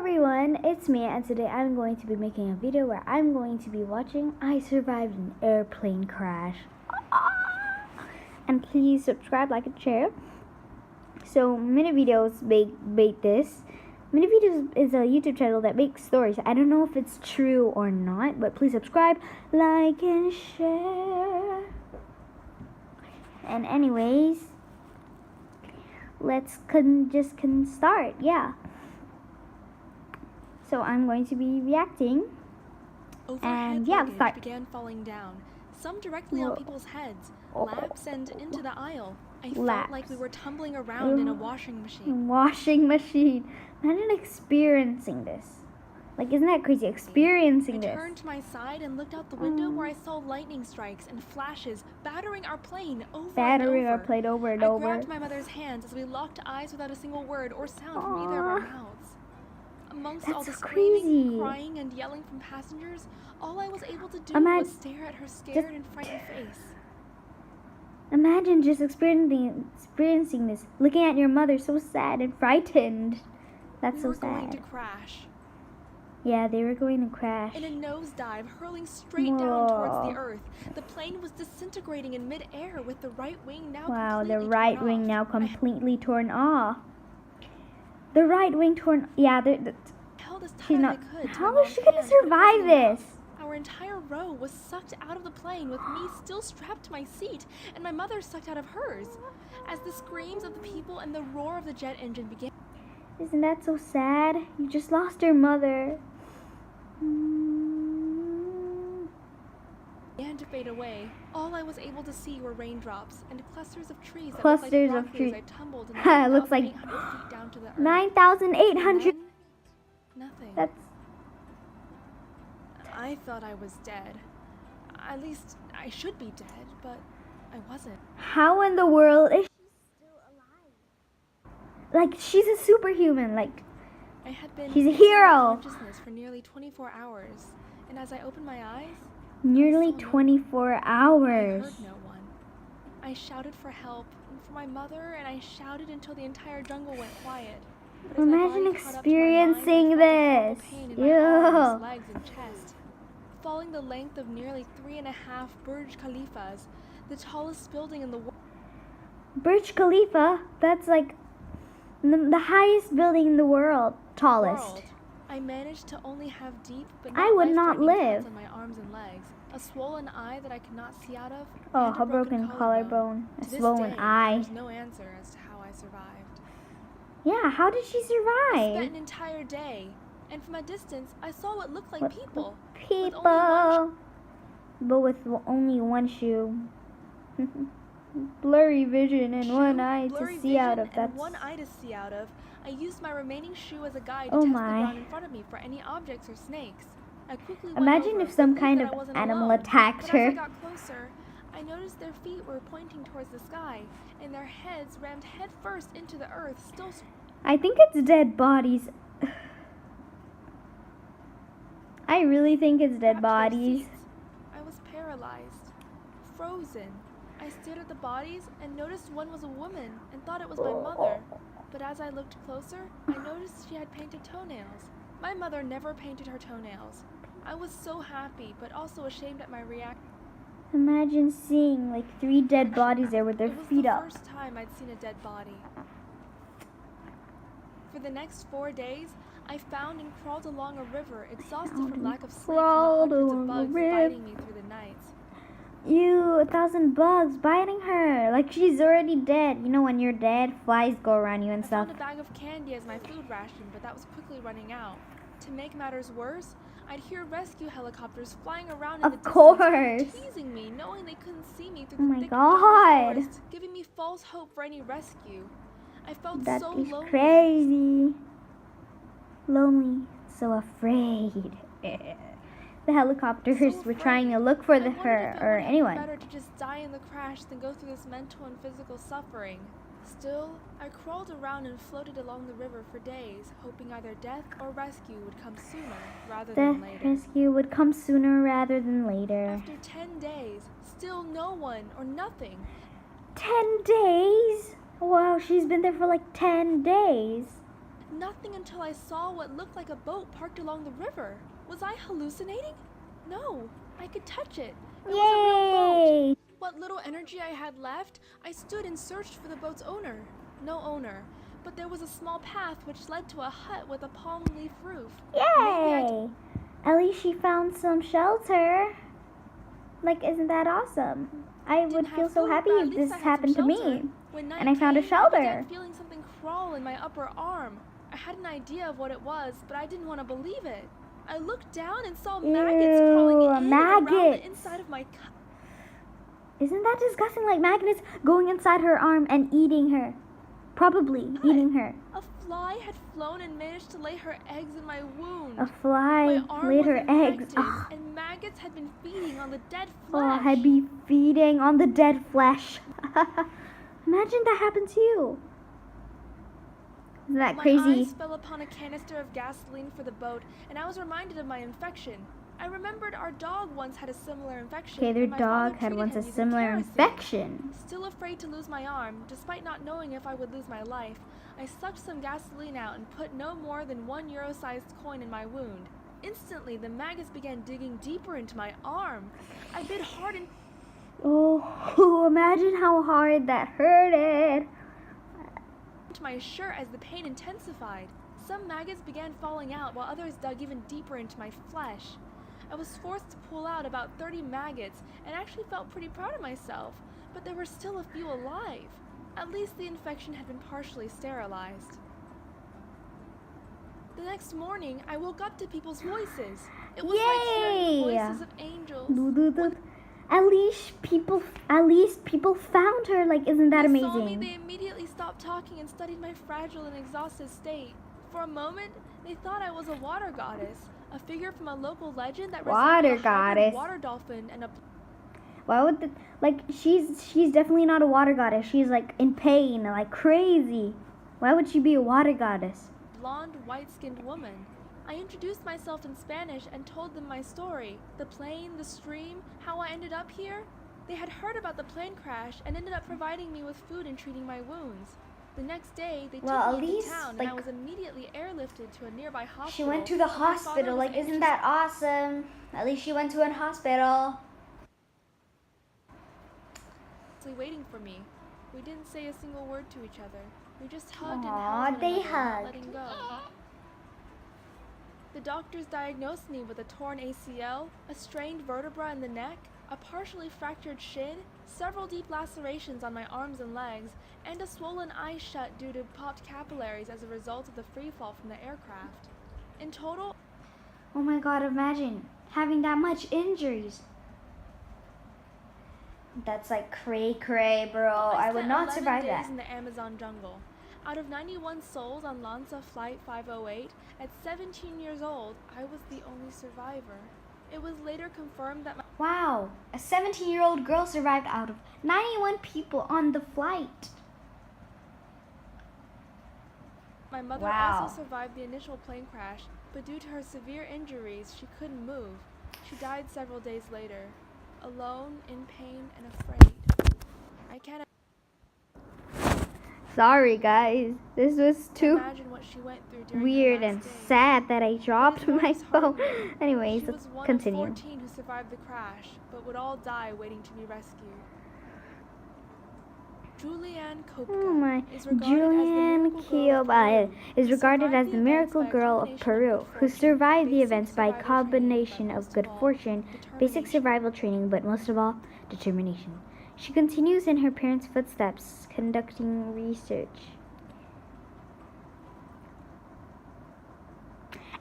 everyone, it's me, and today I'm going to be making a video where I'm going to be watching I Survived an Airplane Crash. And please subscribe, like, and share. So, Minute Videos make this. Minute Videos is a YouTube channel that makes stories. I don't know if it's true or not, but please subscribe, like, and share. And anyways, let's start, yeah. So I'm going to be reacting. Overhead yeah, luggage began falling down, some directly on people's heads, laps and into the aisle. I felt like we were tumbling around in a washing machine. Washing machine. Imagine experiencing this. Like, isn't that crazy? Experiencing this. I turned to my side and looked out the window where I saw lightning strikes and flashes battering our plane over and over. I grabbed my mother's hands as we locked eyes without a single word or sound from either of our mouths. Amongst all the screaming, crying, and yelling from passengers, all I was able to do was stare at her scared and frightened face. Imagine just experiencing this, looking at your mother so sad and frightened. That's so sad. We were going to crash. Yeah, they were going to crash. In a nosedive, hurling straight down towards the earth. The plane was disintegrating in mid-air with the right wing now completely torn off. The right wing torn. Yeah, held as tight as I could. How is she gonna survive this? Our entire row was sucked out of the plane with me still strapped to my seat and my mother sucked out of hers. As the screams of the people and the roar of the jet engine began. Isn't that so sad? You just lost your mother. Began to fade away. All I was able to see were raindrops and clusters of trees that looked like broccoli as I tumbled it looks like 800 feet down to the earth. 9,800. Nothing. I thought I was dead. At least I should be dead, but I wasn't. How in the world is she still alive? Like, she's a superhuman. Like, I had been she's a hero. Consciousness for nearly 24 hours, and as I opened my eyes, nearly 24 hours. I heard no one. I shouted for help and for my mother, and I shouted until the entire jungle went quiet. Imagine experiencing this. Arms, legs, and chest. Falling the length of nearly 3.5 Burj Khalifas, the tallest building in the world. Burj Khalifa? That's like the highest building in the world. Tallest. I managed to only have deep but I would not live. On my arms and legs, a swollen eye that I could not see out of. Oh, a broken collarbone, a swollen eye. There's no answer as to how I survived. Yeah, how did she survive? I spent an entire day, and from a distance, I saw what looked like people. But with only one shoe. Blurry vision and one eye to see out of. That's one eye to see out of. I used my remaining shoe as a guide to test the ground in front of me for any objects or snakes. I quickly imagine if some kind of animal attacked her. As I got closer, I noticed their feet were pointing towards the sky, and their heads rammed headfirst into the earth. I think it's dead bodies. I really think it's dead bodies. I was paralyzed, frozen. I stared at the bodies and noticed one was a woman and thought it was my mother. But as I looked closer, I noticed she had painted toenails. My mother never painted her toenails. I was so happy, but also ashamed at my reaction. Imagine seeing like 3 dead bodies there with their feet up. It was the first time I'd seen a dead body. For the next 4 days, I found and crawled along a river, exhausted from lack of sleep and the hundreds of bugs biting me through the night. 1,000 bugs biting her. Like, she's already dead. You know, when you're dead, flies go around you and stuff. I found a bag of candy as my food ration, but that was quickly running out. To make matters worse, I'd hear rescue helicopters flying around in the distance, teasing me, knowing they couldn't see me through the thick forest, giving me false hope for any rescue. I felt so lonely. Crazy. Lonely, so afraid. The helicopters were trying to look for her or anyone. Better to just die in the crash than go through this mental and physical suffering. Still, I crawled around and floated along the river for days, hoping either death or rescue would come sooner rather than later. Rescue would come sooner rather than later. After 10 days, still no one or nothing. 10 days? Wow, she's been there for like 10 days. Nothing until until I saw what looked like a boat parked along the river. Was I hallucinating? No, I could touch it. It was a real boat. What little energy I had left, I stood and searched for the boat's owner. No owner, but there was a small path which led to a hut with a palm leaf roof. Yay! At least she found some shelter. Like, isn't that awesome? I would feel so happy if this happened to me. And I found a shelter. I began feeling something crawl in my upper arm. I had an idea of what it was, but I didn't want to believe it. I looked down and saw maggots crawling in and around the inside of my cup. Isn't that disgusting? Like maggots going inside her arm and eating her. Probably eating her. A fly had flown and managed to lay her eggs in my wound. A fly laid her eggs. And maggots had been feeding on the dead flesh. Oh, had been feeding on the dead flesh. Imagine that happened to you. Isn't that crazy? My eyes fell upon a canister of gasoline for the boat, and I was reminded of my infection. I remembered our dog once had a similar infection. Okay, their dog had once a similar infection. Still afraid to lose my arm, despite not knowing if I would lose my life, I sucked some gasoline out and put no more than €1 sized coin in my wound. Instantly, the maggots began digging deeper into my arm. I bit hard and... Oh, imagine how hard that hurted. ...to my shirt as the pain intensified. Some maggots began falling out, while others dug even deeper into my flesh. I was forced to pull out about 30 maggots and actually felt pretty proud of myself, but there were still a few alive. At least the infection had been partially sterilized. The next morning, I woke up to people's voices. It was like hearing the voices of angels. At least people found her. Like, isn't that amazing? They saw me, they immediately stopped talking and studied my fragile and exhausted state. For a moment, they thought I was a water goddess, a figure from a local legend that resembled a water dolphin and a... Why would she's definitely not a water goddess. She's like in pain, like crazy. Why would she be a water goddess? Blonde, white-skinned woman. I introduced myself in Spanish and told them my story. The plane, the stream, how I ended up here. They had heard about the plane crash and ended up providing me with food and treating my wounds. The next day, they took me to town, and I was immediately airlifted to a nearby hospital. She went to the hospital. Like, isn't that awesome? At least she went to a hospital. Waiting for me. We didn't say a single word to each other. We just hugged and held they hugged. Letting go. The doctors diagnosed me with a torn ACL, a strained vertebra in the neck, a partially fractured shin, several deep lacerations on my arms and legs, and a swollen eye shut due to popped capillaries as a result of the free fall from the aircraft. In total... Oh my god, imagine having that much injuries. That's like cray-cray, bro. I would not survive that. I spent 11 days in the Amazon jungle. Out of 91 souls on Lanza Flight 508, at 17 years old, I was the only survivor. It was later confirmed that Wow, a 17-year-old girl survived out of 91 people on the flight. My mother also survived the initial plane crash, but due to her severe injuries, she couldn't move. She died several days later, alone, in pain, and afraid. I can't Sorry guys, this was too imagine what she went through during weird and sad that I dropped my phone. Anyways, she was continue. One of 14 who survived the crash, but would all die waiting to be rescued. Julianne Kopka is regarded as the miracle girl of Peru, who survived the events by a combination of good fortune, basic survival training, but most of all, determination. She continues in her parents' footsteps, conducting research.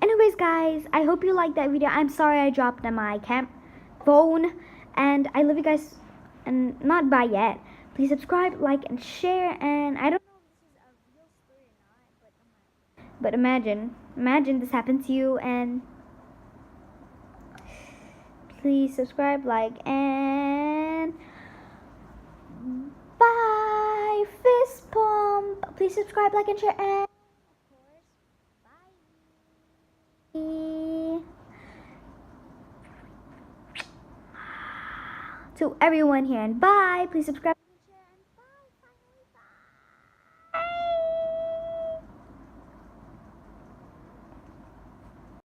Anyways, guys, I hope you liked that video. I'm sorry I dropped my phone, and I love you guys, and not bye yet. Please subscribe, like, and share, and I don't know if this is a real story or not, but imagine this happened to you, and please subscribe, like, and bye, fist pump. Please subscribe, like, and share, and of course, bye. To everyone here, and bye. Please subscribe.